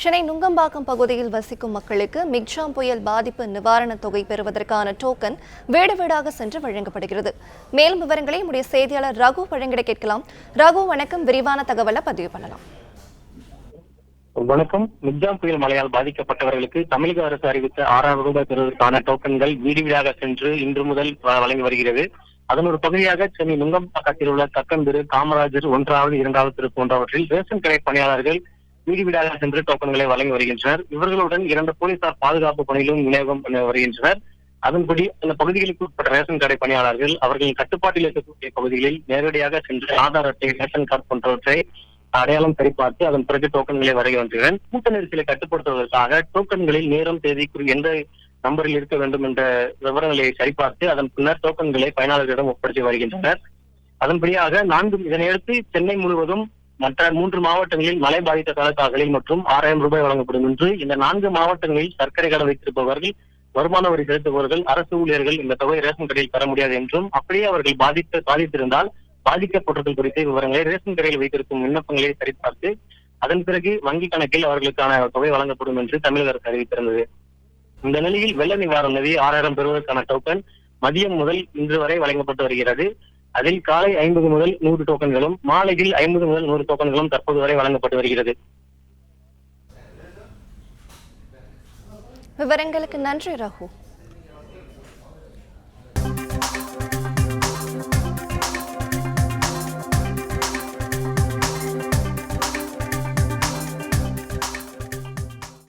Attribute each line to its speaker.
Speaker 1: சென்னை நுங்கம்பாக்கம் பகுதியில் வசிக்கும் மக்களுக்கு மிக்ஜாம் புயல் பாதிப்பு நிவாரணத் தொகை பெறுவதற்கான டோக்கன் வீடு வீடாக சென்று வழங்கப்படுகிறது. மேலும் விவரங்களை நம்முடைய செய்தியாளர் ரகு வழங்கிட கேட்கலாம். ரகு, வணக்கம். விரிவான தகவலை பதிவு பண்ணலாம்.
Speaker 2: வணக்கம். மிக்ஜாம் புயல் மழையால் பாதிக்கப்பட்டவர்களுக்கு தமிழக அரசு அறிவித்த 6000 ரூபாய் பெறுவதற்கான டோக்கன்கள் வீடு வீடாக சென்று இன்று முதல் வழங்கி வருகிறது. அதன் ஒரு பகுதியாக சென்னை நுங்கம்பாக்கத்தில் உள்ள தக்கந்திரு, காமராஜர் 1வது 2வது தெரு போன்றவற்றில் ரேஷன் கடை பணியாளர்கள் வீடு வீடாக சென்று டோக்கன்களை வழங்கி வருகின்றனர். இவர்களுடன் 2 போலீசார் பாதுகாப்பு பணியிலும் விநியோகம் வருகின்றனர். அதன்படி அந்த பகுதிகளுக்கு உட்பட்ட ரேஷன் கடை பணியாளர்கள் அவர்களின் கட்டுப்பாட்டில் இருக்கக்கூடிய பகுதிகளில் நேரடியாக சென்று ஆதார் அட்டை, ரேஷன் கார்டு போன்றவற்றை அடையாளம் சரிபார்த்து அதன் பிறகு டோக்கன்களை வழங்குகின்றனர். கூட்ட நெரிசலை கட்டுப்படுத்துவதற்காக டோக்கன்களில் நேரம், தேதி எந்த நம்பரில் இருக்க வேண்டும் என்ற விவரங்களை சரிபார்த்து அதன் பின்னர் டோக்கன்களை பயனாளர்களிடம் ஒப்படைத்து வருகின்றனர். அதன்படியாக இதனையடுத்து சென்னை முழுவதும் மற்ற 3 மாவட்டங்களில் மழை பாதித்த தாலுகாக்களில் மற்றும் 6000 ரூபாய் வழங்கப்படும் என்று இந்த 4 மாவட்டங்களில் சர்க்கரை கடை வைத்திருப்பவர்கள், வருமான வரி செலுத்துபவர்கள், அரசு ஊழியர்கள் இந்த தொகை ரேஷன் கடையில் பெற முடியாது என்றும், அப்படியே அவர்கள் பாதித்திருந்தால் பாதிக்கப்பட்டவர்கள் குறித்த விவரங்களை ரேஷன் கடையில் வைத்திருக்கும் விண்ணப்பங்களை சரிபார்த்து அதன் பிறகு வங்கி கணக்கில் அவர்களுக்கான தொகை வழங்கப்படும் என்று தமிழக அரசு அறிவித்திருந்தது. இந்த நிலையில் வெள்ள நிவாரண நிதி 6000 பெறுவதற்கான டோக்கன் மதியம் முதல் இன்று வரை வழங்கப்பட்டு வருகிறது. அதில் காலை 50 முதல் 100 டோக்கன்களும், மாலையில் 50 முதல் 100 டோக்கன்களும் தற்போது வரை வழங்கப்பட்டு வருகிறது.
Speaker 1: விவரங்களுக்கு நன்றி ரகு.